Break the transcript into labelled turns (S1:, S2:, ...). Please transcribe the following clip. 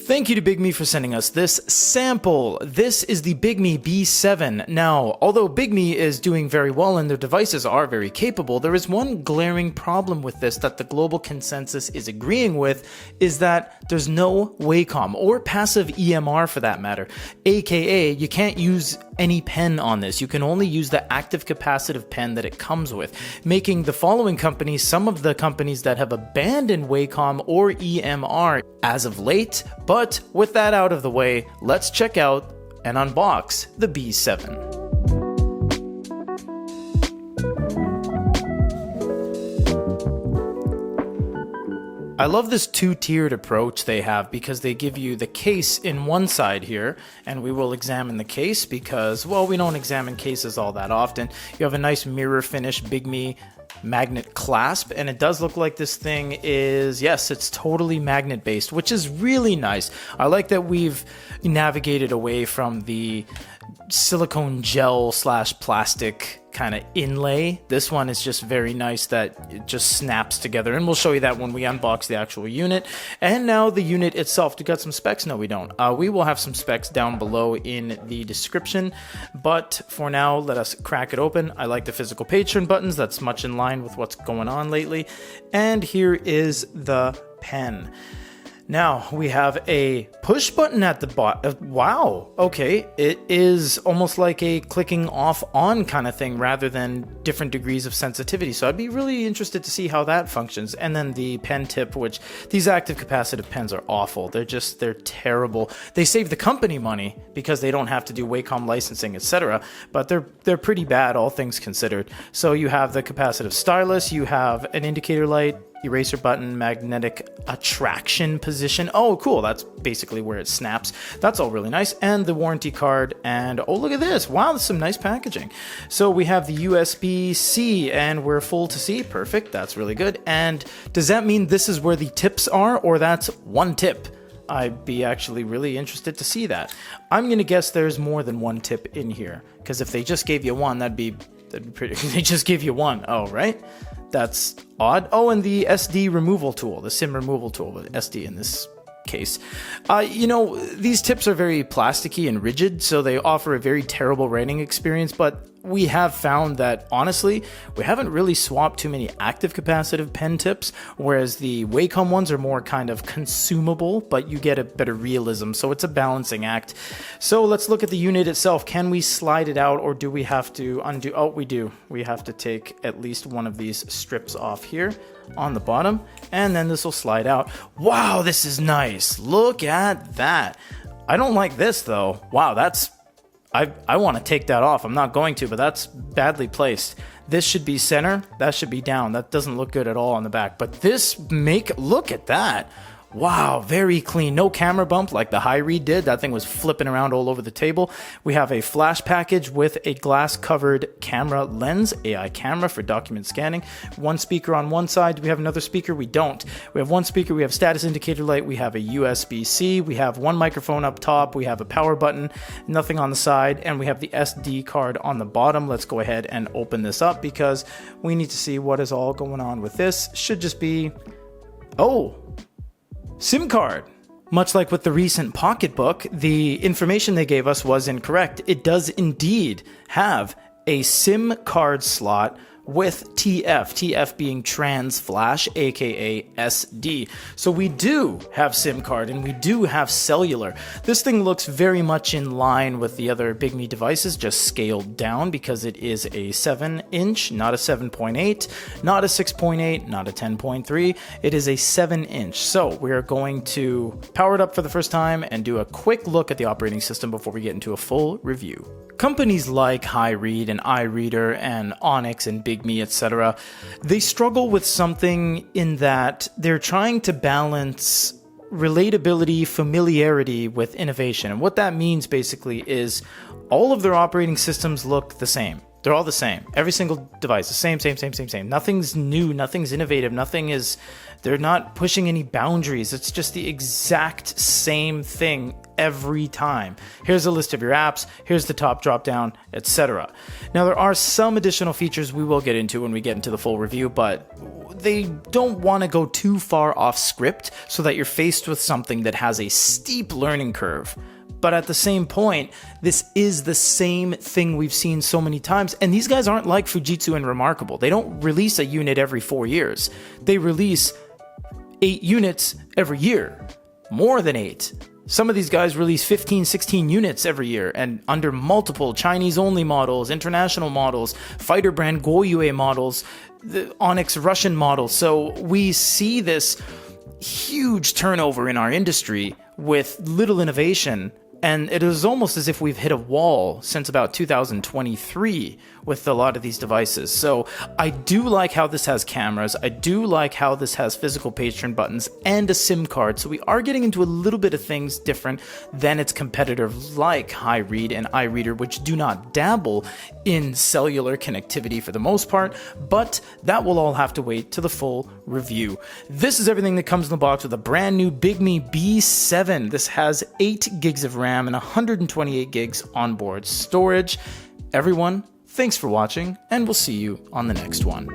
S1: Thank you to Bigme for sending us this sample. This is the Bigme B7. Now, although Bigme is doing very well and their devices are very capable, there is one glaring problem with this that the global consensus is agreeing with, is that there's no Wacom or passive EMR for that matter. AKA, you can't use any pen on this. You can only use the active capacitive pen that it comes with, making the following companies some of the companies that have abandoned Wacom or EMR as of late. But with that out of the way, let's check out and unbox the B7. I love this two-tiered approach they have because they give you the case in one side here, and we will examine the case because, well, we don't examine cases all that often. You have a nice mirror finish Bigme magnet clasp, and it does look like this thing is, yes, it's totally magnet based, which is really nice. I like that we've navigated away from the silicone gel / plastic kind of inlay. This one is just very nice that it just snaps together, and we'll show you that when we unbox the actual unit. And now the unit itself. Do we got some specs? No, we don't. We will have some specs down below in the description, but for now, let us crack it open. I like the physical page turn buttons. That's much in line with what's going on lately. And here is the pen. Now, we have a push button at the bottom. Wow, okay. It is almost like a clicking off-on kind of thing rather than different degrees of sensitivity. So I'd be really interested to see how that functions. And then the pen tip, which these active capacitive pens are awful. They're terrible. They save the company money because they don't have to do Wacom licensing, etc. But they're pretty bad, all things considered. So you have the capacitive stylus, you have an indicator light, eraser button, magnetic attraction position. Oh, cool. That's basically where it snaps. That's all really nice. And the warranty card. And oh, look at this. Wow, that's some nice packaging. So we have the USB-C and we're full to C. Perfect. That's really good. And does that mean this is where the tips are, or that's one tip? I'd be actually really interested to see that. I'm going to guess there's more than one tip in here, because if they just gave you one, that'd be pretty. They just gave you one. Oh, right. That's odd. Oh, and the SD removal tool, the SIM removal tool with SD in this case. You know, these tips are very plasticky and rigid, so they offer a very terrible writing experience, but we have found that, honestly, we haven't really swapped too many active capacitive pen tips, whereas the Wacom ones are more kind of consumable, but you get a better realism, so it's a balancing act. So let's look at the unit itself. Can we slide it out, or do we have to undo? Oh, we do. We have to take at least one of these strips off here on the bottom, and then this will slide out. Wow, this is nice. Look at that. I don't like this, though. Wow, that's... I want to take that off. I'm not going to, but that's badly placed. This should be center. That should be down. That doesn't look good at all on the back. But this look at that. Wow, very clean. No camera bump like the high read did. That thing was flipping around all over the table. We have a flash package with a glass-covered camera lens, AI camera for document scanning. One speaker on one side. Do we have another speaker? We don't. We have one speaker. We have status indicator light. We have a USB-C. We have one microphone up top. We have a power button. Nothing on the side. And we have the SD card on the bottom. Let's go ahead and open this up because we need to see what is all going on with this. Should just be... Oh! SIM card. Much like with the recent pocketbook, the information they gave us was incorrect. It does indeed have a SIM card slot with TF being trans flash, aka SD. So we do have SIM card and we do have cellular. This thing looks very much in line with the other Bigme devices, just scaled down because it is a 7-inch, not a 7.8, not a 6.8, not a 10.3. It is a 7-inch. So we are going to power it up for the first time and do a quick look at the operating system before we get into a full review. Companies like HiRead and iReader and Onyx and Bigme, etc., they struggle with something in that they're trying to balance relatability, familiarity with innovation. And what that means basically is all of their operating systems look the same. They're all the same. Every single device, the same. Nothing's new, nothing's innovative, nothing is They're not pushing any boundaries. It's just the exact same thing every time. Here's a list of your apps, here's the top drop down, etc. Now there are some additional features we will get into when we get into the full review, but they don't want to go too far off script so that you're faced with something that has a steep learning curve. But at the same point, this is the same thing we've seen so many times. And these guys aren't like Fujitsu and Remarkable. They don't release a unit every 4 years. They release 8 units every year. More than 8. Some of these guys release 15, 16 units every year, and under multiple Chinese-only models, international models, fighter brand Goyue models, the Onyx Russian models. So we see this huge turnover in our industry with little innovation, and it is almost as if we've hit a wall since about 2023 with a lot of these devices. So I do like how this has cameras. I do like how this has physical page turn buttons and a SIM card. So we are getting into a little bit of things different than its competitors like HiRead and iReader, which do not dabble in cellular connectivity for the most part, but that will all have to wait to the full review. This is everything that comes in the box with a brand new Bigme B7. This has 8 gigs of RAM and 128 gigs onboard storage. Everyone, thanks for watching, and we'll see you on the next one.